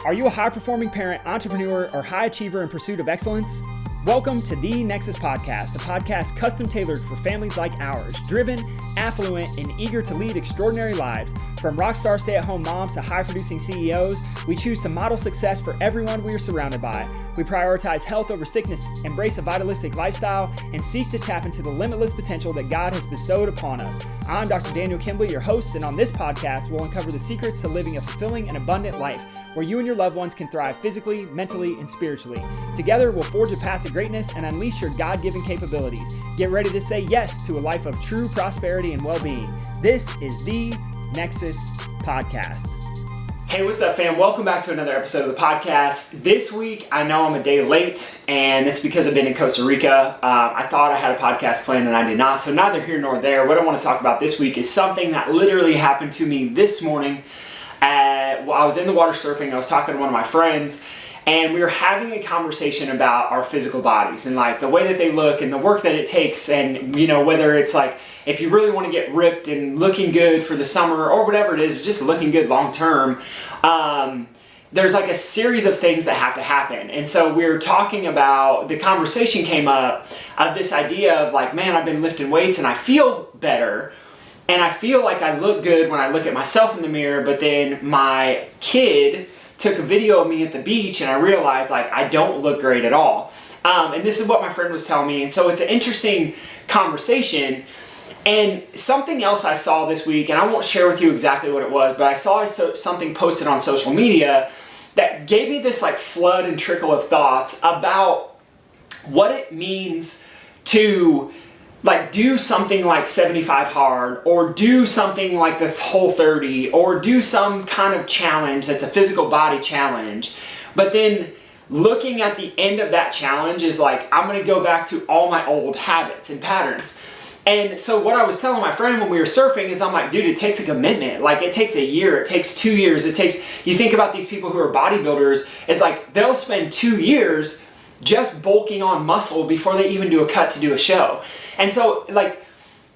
Are you a high-performing parent, entrepreneur, or high achiever in pursuit of excellence? Welcome to The Nexus Podcast, a podcast custom tailored for families like ours, driven, affluent, and eager to lead extraordinary lives. From rockstar stay-at-home moms to high-producing CEOs, we choose to model success for everyone we are surrounded by. We prioritize health over sickness, embrace a vitalistic lifestyle, and seek to tap into the limitless potential that God has bestowed upon us. I'm Dr. Daniel Kimbley, your host, and on this podcast, we'll uncover the secrets to living a fulfilling and abundant life, where you and your loved ones can thrive physically, mentally, and spiritually. Together, we'll forge a path to greatness and unleash your God-given capabilities. Get ready to say yes to a life of true prosperity and well-being. This is The Nexus Podcast. Hey, what's up, fam? Welcome back to another episode of the podcast. This week, I know I'm a day late, and it's because I've been in Costa Rica. I thought I had a podcast planned, and I did not, so neither here nor there. What I want to talk about this week is something that literally happened to me this morning. I was in the water surfing. I was talking to one of my friends, and we were having a conversation about our physical bodies and like the way that they look and the work that it takes, and you know, whether it's like if you really want to get ripped and looking good for the summer or whatever it is, just looking good long term, there's like a series of things that have to happen. And so we were talking about, the conversation came up of this idea of like, man, I've been lifting weights and I feel better. And I feel like I look good when I look at myself in the mirror, but then my kid took a video of me at the beach and I realized like I don't look great at all. And this is what my friend was telling me. And so it's an interesting conversation. And something else I saw this week, and I won't share with you exactly what it was, but I saw something posted on social media that gave me this like flood and trickle of thoughts about what it means to like do something like 75 hard, or do something like the whole 30, or do some kind of challenge that's a physical body challenge. But then looking at the end of that challenge is like, I'm gonna go back to all my old habits and patterns. And so what I was telling my friend when we were surfing is I'm like, dude, it takes a commitment. Like it takes a year, it takes 2 years, you think about these people who are bodybuilders, it's like they'll spend 2 years just bulking on muscle before they even do a cut to do a show. And so like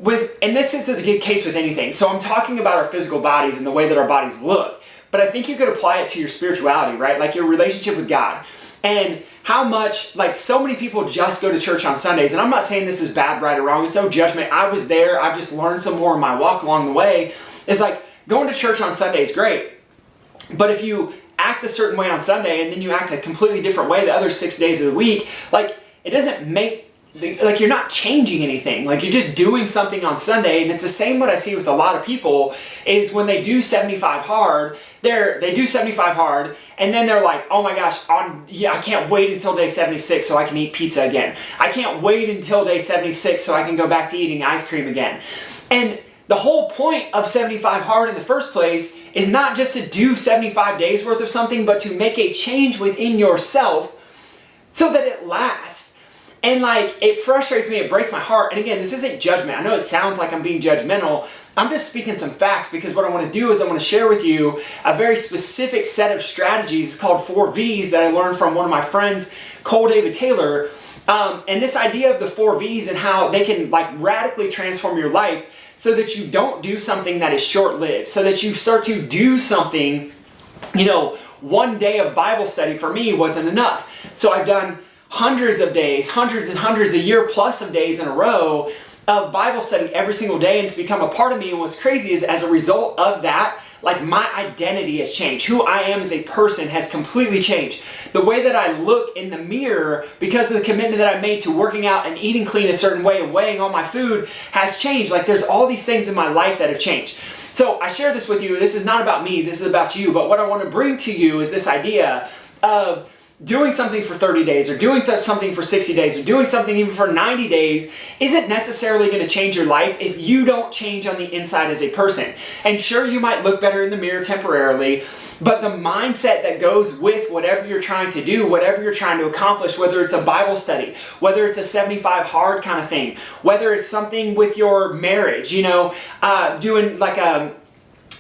and this is the case with anything. So I'm talking about our physical bodies and the way that our bodies look, but I think you could apply it to your spirituality, right? Like your relationship with God. And how much, like so many people just go to church on Sundays, and I'm not saying this is bad, right, or wrong, it's no judgment. I was there, I've just learned some more in my walk along the way. It's like going to church on Sunday is great, but if you act a certain way on Sunday and then you act a completely different way the other 6 days of the week, like it doesn't make, like you're not changing anything. Like you're just doing something on Sunday. And it's the same what I see with a lot of people is when they do 75 hard, they do 75 hard and then they're like, oh my gosh, I can't wait until day 76 so I can eat pizza again. I can't wait until day 76 so I can go back to eating ice cream again. And the whole point of 75 hard in the first place is not just to do 75 days worth of something, but to make a change within yourself so that it lasts. And like, it frustrates me, it breaks my heart. And again, this isn't judgment. I know it sounds like I'm being judgmental. I'm just speaking some facts because what I want to do is I want to share with you a very specific set of strategies. It's called 4 V's that I learned from one of my friends, Cole David Taylor. And this idea of the 4 V's and how they can like radically transform your life so that you don't do something that is short-lived, so that you start to do something, you know, one day of Bible study for me wasn't enough. So I've done hundreds of days, hundreds and hundreds, a year plus of days in a row of Bible study every single day, and it's become a part of me. And what's crazy is as a result of that, like my identity has changed. Who I am as a person has completely changed. The way that I look in the mirror because of the commitment that I made to working out and eating clean a certain way and weighing all my food has changed. Like there's all these things in my life that have changed. So I share this with you. This is not about me. This is about you. But what I want to bring to you is this idea of doing something for 30 days or doing something for 60 days or doing something even for 90 days isn't necessarily going to change your life if you don't change on the inside as a person. And sure, you might look better in the mirror temporarily, but the mindset that goes with whatever you're trying to do, whatever you're trying to accomplish, whether it's a Bible study, whether it's a 75 hard kind of thing, whether it's something with your marriage, you know, doing like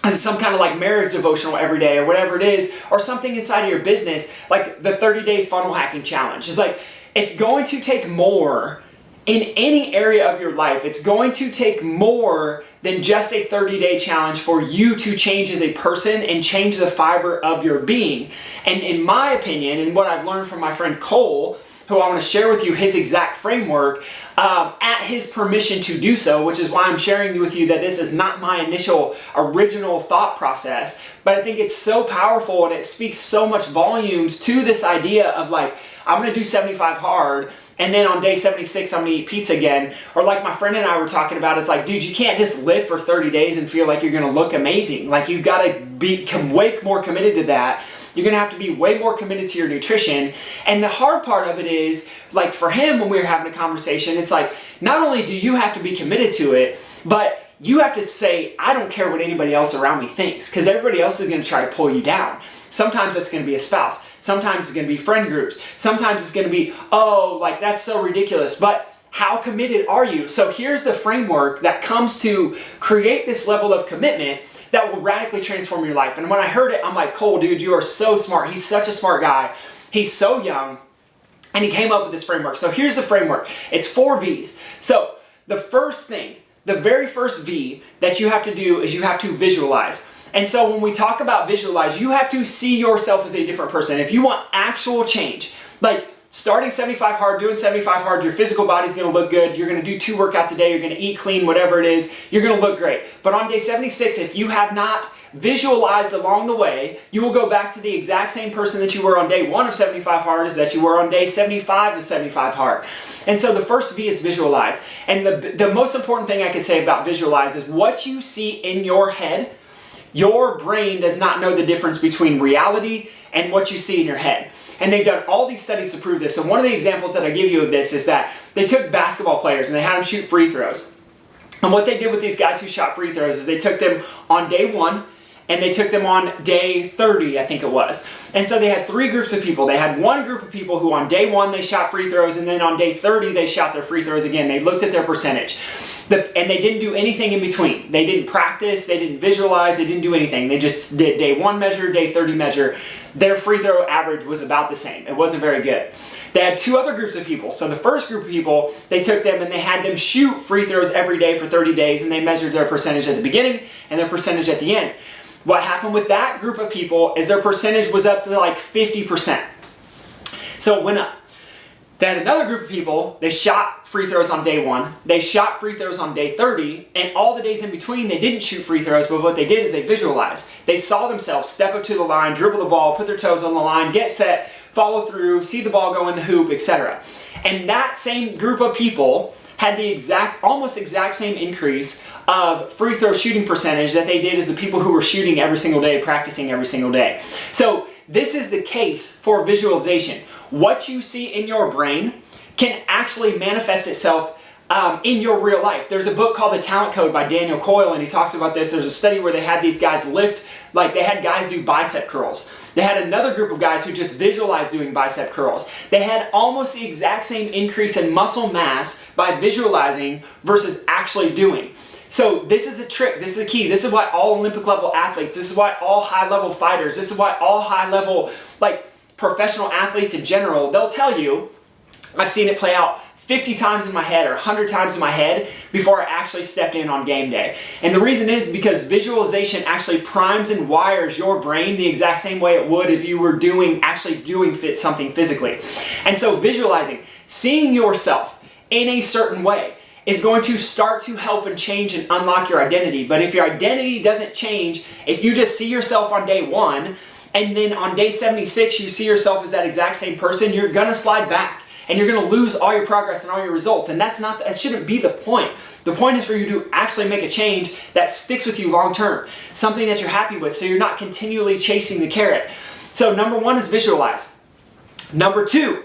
some kind of like marriage devotional every day or whatever it is, or something inside of your business, like the 30-day funnel hacking challenge. It's like, it's going to take more in any area of your life. It's going to take more than just a 30-day challenge for you to change as a person and change the fiber of your being. And in my opinion, and what I've learned from my friend Cole, who I want to share with you his exact framework, at his permission to do so, which is why I'm sharing with you that this is not my initial original thought process, but I think it's so powerful and it speaks so much volumes to this idea of like, I'm going to do 75 hard, and then on day 76, I'm going to eat pizza again. Or like my friend and I were talking about, it's like, dude, you can't just live for 30 days and feel like you're going to look amazing. Like, you got to become way more committed to that. You're going to have to be way more committed to your nutrition. And the hard part of it is, like for him, when we were having a conversation, it's like, not only do you have to be committed to it, but you have to say, I don't care what anybody else around me thinks, because everybody else is going to try to pull you down. Sometimes it's going to be a spouse. Sometimes it's going to be friend groups. Sometimes it's going to be, oh, like that's so ridiculous. But how committed are you? So here's the framework that comes to create this level of commitment that will radically transform your life. And when I heard it, I'm like, Cole, dude, you are so smart. He's such a smart guy. He's so young. And he came up with this framework. So here's the framework. It's 4 V's. So the first thing, the very first V that you have to do is you have to visualize. And so when we talk about visualize, you have to see yourself as a different person. If you want actual change, like starting 75 hard, doing 75 hard, your physical body's going to look good. You're going to do 2 workouts a day. You're going to eat clean, whatever it is. You're going to look great. But on day 76, if you have not visualized along the way, you will go back to the exact same person that you were on day 1 of 75 hard as that you were on day 75 of 75 hard. And so the first V is visualize. And the most important thing I could say about visualize is what you see in your head. Your brain does not know the difference between reality and what you see in your head. And they've done all these studies to prove this. So one of the examples that I give you of this is that they took basketball players and they had them shoot free throws. And what they did with these guys who shot free throws is they took them on day 1 and they took them on day 30, I think it was. And so they had 3 groups of people. They had one group of people who on day 1 they shot free throws, and then on day 30 they shot their free throws again. They looked at their percentage. And they didn't do anything in between. They didn't practice, they didn't visualize, they didn't do anything. They just did day 1 measure, day 30 measure. Their free throw average was about the same. It wasn't very good. They had 2 other groups of people. So the first group of people, they took them and they had them shoot free throws every day for 30 days, and they measured their percentage at the beginning and their percentage at the end. What happened with that group of people is their percentage was up to like 50%. So it went up. They had another group of people, they shot free throws on day 1, they shot free throws on day 30, and all the days in between they didn't shoot free throws, but what they did is they visualized. They saw themselves step up to the line, dribble the ball, put their toes on the line, get set, follow through, see the ball go in the hoop, etc. And that same group of people had the almost exact same increase of free throw shooting percentage that they did as the people who were shooting every single day, practicing every single day. So this is the case for visualization. What you see in your brain can actually manifest itself in your real life. There's a book called The Talent Code by Daniel Coyle, and he talks about this. There's a study where they had these guys lift, like they had guys do bicep curls. They had another group of guys who just visualized doing bicep curls. They had almost the exact same increase in muscle mass by visualizing versus actually doing. So this is a trick, this is a key. This is why all Olympic level athletes, this is why all high level fighters, this is why all high level professional athletes in general, they'll tell you, I've seen it play out 50 times in my head or 100 times in my head before I actually stepped in on game day. And the reason is because visualization actually primes and wires your brain the exact same way it would if you were actually doing something physically. And so visualizing, seeing yourself in a certain way is going to start to help and change and unlock your identity. But if your identity doesn't change, if you just see yourself on day 1, and then on day 76 you see yourself as that exact same person, you're gonna slide back. And you're going to lose all your progress and all your results. And that shouldn't be the point. The point is for you to actually make a change that sticks with you long term. Something that you're happy with, so you're not continually chasing the carrot. So number 1 is visualize. Number 2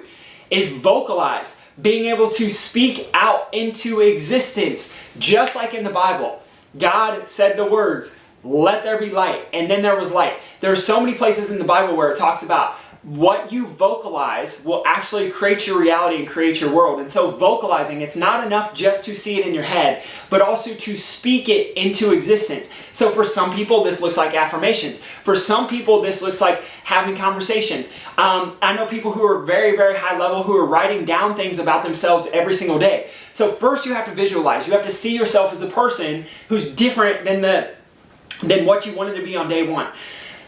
is vocalize. Being able to speak out into existence. Just like in the Bible. God said the words, let there be light. And then there was light. There are so many places in the Bible where it talks about what you vocalize will actually create your reality and create your world. And so vocalizing, it's not enough just to see it in your head, but also to speak it into existence. So for some people, this looks like affirmations. For some people, this looks like having conversations. I know people who are very, very high level who are writing down things about themselves every single day. So first you have to visualize. You have to see yourself as a person who's different than what you wanted to be on day one.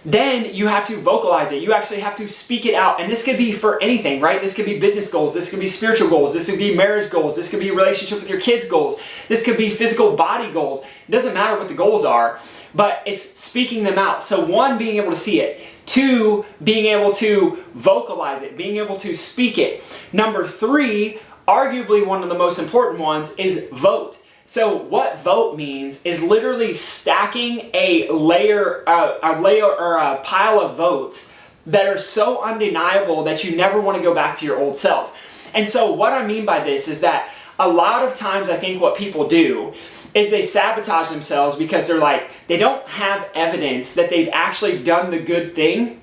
Then you have to vocalize it. You actually have to speak it out. And this could be for anything, right? This could be business goals. This could be spiritual goals. This could be marriage goals. This could be relationship with your kids goals. This could be physical body goals. It doesn't matter what the goals are, but it's speaking them out. So one, being able to see it. Two, being able to vocalize it, being able to speak it. Number three, arguably one of the most important ones, is vote. So what vote means is literally stacking a layer or a pile of votes that are so undeniable that you never want to go back to your old self. And so what I mean by this is that a lot of times I think what people do is they sabotage themselves because they don't have evidence that they've actually done the good thing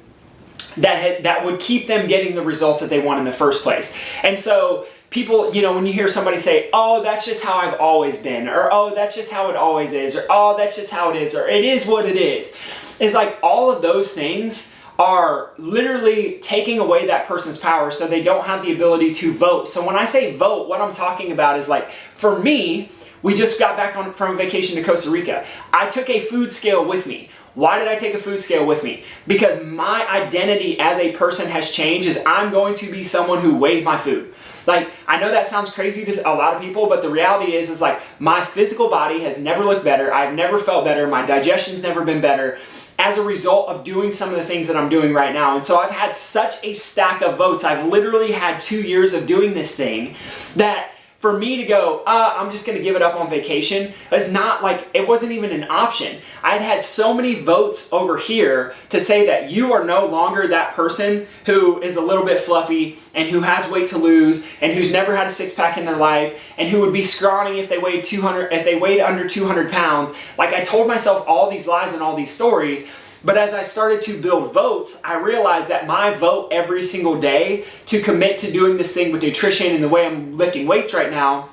that would keep them getting the results that they want in the first place. And so people, when you hear somebody say, oh, that's just how I've always been, or oh, that's just how it always is, or oh, that's just how it is, or it is what it is. It's like all of those things are literally taking away that person's power so they don't have the ability to vote. So when I say vote, what I'm talking about is for me, we just got back from a vacation to Costa Rica. I took a food scale with me. Why did I take a food scale with me? Because my identity as a person has changed. I'm going to be someone who weighs my food. I know that sounds crazy to a lot of people, but the reality is my physical body has never looked better. I've never felt better. My digestion's never been better as a result of doing some of the things that I'm doing right now. And so I've had such a stack of votes. I've literally had 2 years of doing this thing that for me to go, I'm just going to give it up on vacation, it wasn't even an option. I'd had so many votes over here to say that you are no longer that person who is a little bit fluffy and who has weight to lose and who's never had a six-pack in their life and who would be scrawny if they weighed under 200 pounds. I told myself all these lies and all these stories. But as I started to build votes, I realized that my vote every single day to commit to doing this thing with nutrition and the way I'm lifting weights right now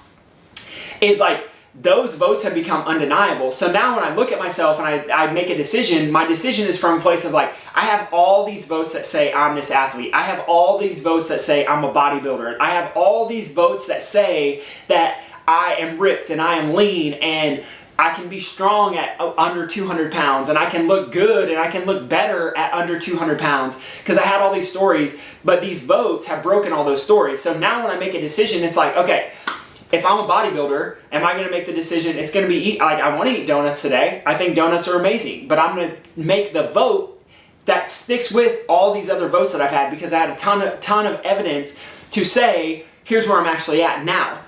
is those votes have become undeniable. So now when I look at myself and I make a decision, my decision is from a place of I have all these votes that say I'm this athlete. I have all these votes that say I'm a bodybuilder. I have all these votes that say that I am ripped and I am lean and I can be strong at under 200 pounds and I can look good and I can look better at under 200 pounds because I had all these stories, but these votes have broken all those stories. So now when I make a decision, it's okay, if I'm a bodybuilder, am I going to make the decision? It's going to be I want to eat donuts today. I think donuts are amazing, but I'm going to make the vote that sticks with all these other votes that I've had because I had a ton of evidence to say, here's where I'm actually at now.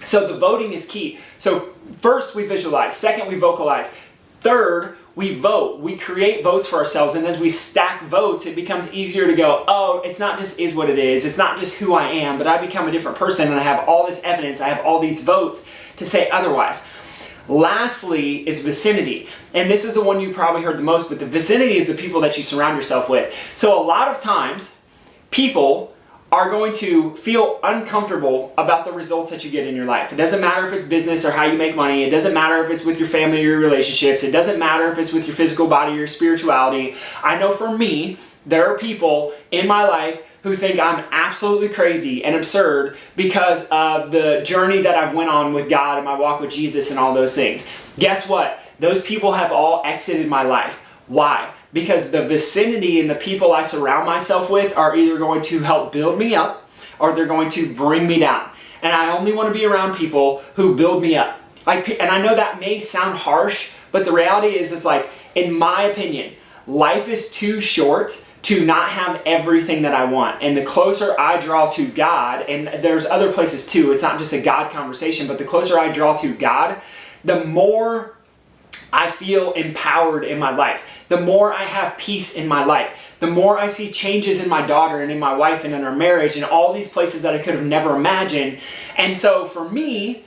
So the voting is key. So first we visualize, second we vocalize, third we vote. We create votes for ourselves, and as we stack votes, it becomes easier to go, oh, it's not just is what it is, it's not just who I am, but I become a different person and I have all this evidence, I have all these votes to say otherwise. Lastly is vicinity, and this is the one you probably heard the most, but the vicinity is the people that you surround yourself with. So a lot of times, people are going to feel uncomfortable about the results that you get in your life. It doesn't matter if it's business or how you make money. It doesn't matter if it's with your family or your relationships. It doesn't matter if it's with your physical body or your spirituality. I know for me, there are people in my life who think I'm absolutely crazy and absurd because of the journey that I've went on with God and my walk with Jesus and all those things. Guess what? Those people have all exited my life. Why? Because the vicinity and the people I surround myself with are either going to help build me up or they're going to bring me down. And I only want to be around people who build me up. And I know that may sound harsh, but the reality is in my opinion, life is too short to not have everything that I want. And the closer I draw to God, and there's other places too, it's not just a God conversation, but the closer I draw to God, the more I feel empowered in my life. The more I have peace in my life. The more I see changes in my daughter and in my wife and in our marriage and all these places that I could have never imagined. And so for me,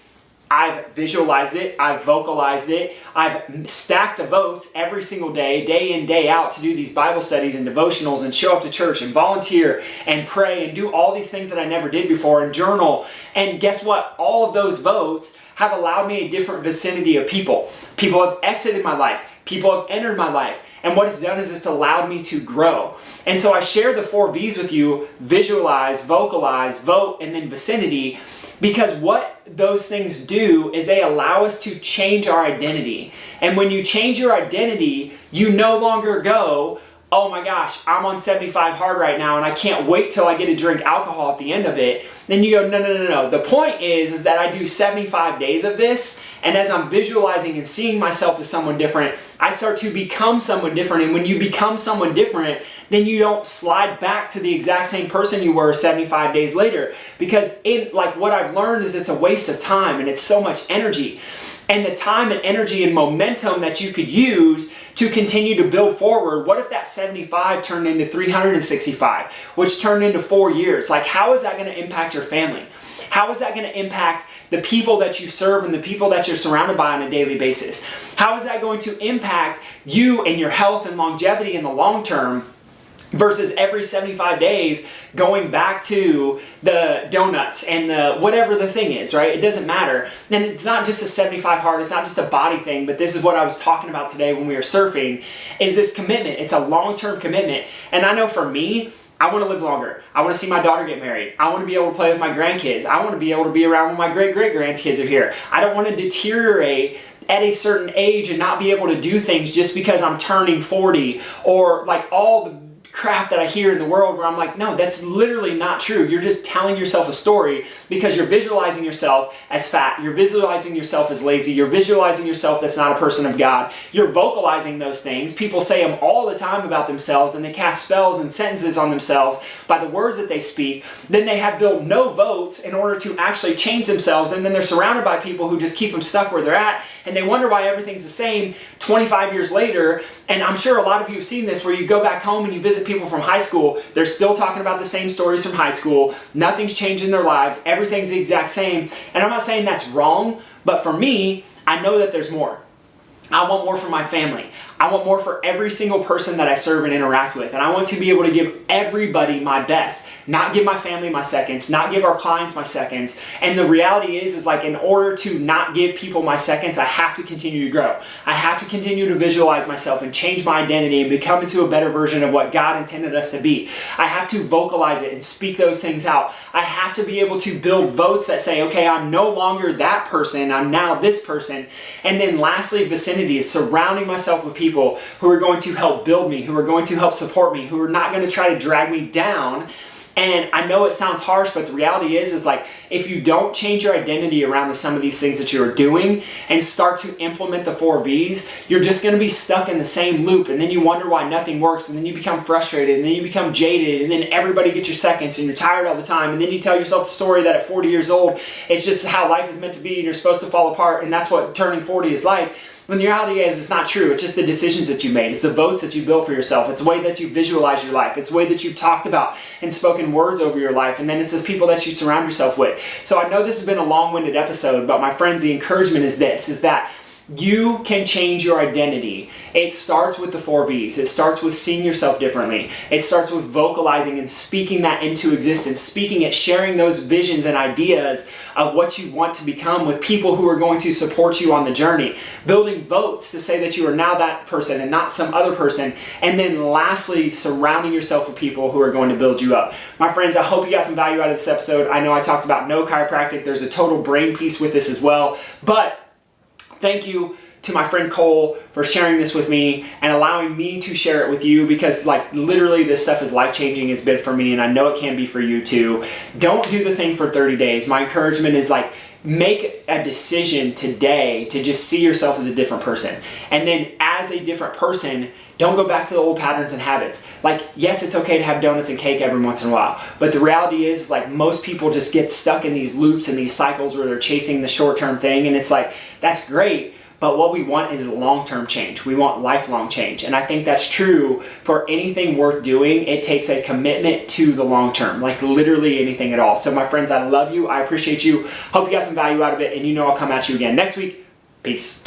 I've visualized it, I've vocalized it, I've stacked the votes every single day in, day out, to do these Bible studies and devotionals and show up to church and volunteer and pray and do all these things that I never did before and journal. And guess what? All of those votes have allowed me a different vicinity of people. People have exited my life. People have entered my life. And what it's done is it's allowed me to grow. And so I share the 4 V's with you: visualize, vocalize, vote, and then vicinity. Because what those things do is they allow us to change our identity. And when you change your identity, you no longer go, oh my gosh, I'm on 75 hard right now and I can't wait till I get to drink alcohol at the end of it. Then you go, no. The point is that I do 75 days of this, and as I'm visualizing and seeing myself as someone different, I start to become someone different. And when you become someone different, then you don't slide back to the exact same person you were 75 days later. Because what I've learned is it's a waste of time and it's so much energy. And the time and energy and momentum that you could use to continue to build forward, what if that 75 turned into 365, which turned into 4 years? Like, how is that going to impact your family? How is that going to impact the people that you serve and the people that you're surrounded by on a daily basis? How is that going to impact you and your health and longevity in the long term? Versus every 75 days going back to the donuts and the whatever the thing is, right? It doesn't matter. And it's not just a 75 hard, it's not just a body thing, but this is what I was talking about today when we were surfing, is this commitment. It's a long-term commitment. And I know for me, I want to live longer. I want to see my daughter get married. I want to be able to play with my grandkids. I want to be able to be around when my great-great-grandkids are here. I don't want to deteriorate at a certain age and not be able to do things just because I'm turning 40, or like all the crap that I hear in the world where I'm like, no, that's literally not true. You're just telling yourself a story because you're visualizing yourself as fat. You're visualizing yourself as lazy. You're visualizing yourself that's not a person of God. You're vocalizing those things. People say them all the time about themselves, and they cast spells and sentences on themselves by the words that they speak. Then they have built no votes in order to actually change themselves, and then they're surrounded by people who just keep them stuck where they're at, and they wonder why everything's the same 25 years later. And I'm sure a lot of you have seen this, where you go back home and you visit people from high school. They're still talking about the same stories from high school. Nothing's changed in their lives. Everything's the exact same. And I'm not saying that's wrong, but for me, I know that there's more. I want more for my family. I want more for every single person that I serve and interact with. And I want to be able to give everybody my best, not give my family my seconds, not give our clients my seconds. And the reality is like, in order to not give people my seconds, I have to continue to grow. I have to continue to visualize myself and change my identity and become into a better version of what God intended us to be. I have to vocalize it and speak those things out. I have to be able to build votes that say, okay, I'm no longer that person, I'm now this person. And then lastly, vicinity is surrounding myself with people who are going to help build me, who are going to help support me, who are not going to try to drag me down. And I know it sounds harsh, but the reality is like, if you don't change your identity around some of these things that you're doing and start to implement the 4 V's, you're just going to be stuck in the same loop. And then you wonder why nothing works. And then you become frustrated, and then you become jaded, and then everybody gets your seconds, and you're tired all the time. And then you tell yourself the story that at 40 years old, it's just how life is meant to be and you're supposed to fall apart. And that's what turning 40 is like. When the reality is, it's not true. It's just the decisions that you made. It's the votes that you built for yourself. It's the way that you visualize your life. It's the way that you've talked about and spoken words over your life. And then it's the people that you surround yourself with. So I know this has been a long-winded episode, but my friends, the encouragement is this, is that you can change your identity. It starts with the 4 V's. It starts with seeing yourself differently. It starts with vocalizing and speaking that into existence, speaking it, sharing those visions and ideas of what you want to become with people who are going to support you on the journey, building votes to say that you are now that person and not some other person. And then lastly, surrounding yourself with people who are going to build you up. My friends, I hope you got some value out of this episode. I know I talked about no chiropractic. There's a total brain piece with this as well, but thank you to my friend Cole for sharing this with me and allowing me to share it with you, because like literally this stuff is life-changing. It's been for me, and I know it can be for you too. Don't do the thing for 30 days. My encouragement is like, make a decision today to just see yourself as a different person. And then as a different person, don't go back to the old patterns and habits. Like, yes, it's okay to have donuts and cake every once in a while, but the reality is like most people just get stuck in these loops and these cycles where they're chasing the short-term thing. And it's like, that's great, but what we want is long-term change. We want lifelong change. And I think that's true for anything worth doing. It takes a commitment to the long term, like literally anything at all. So my friends, I love you. I appreciate you. Hope you got some value out of it. And I'll come at you again next week. Peace.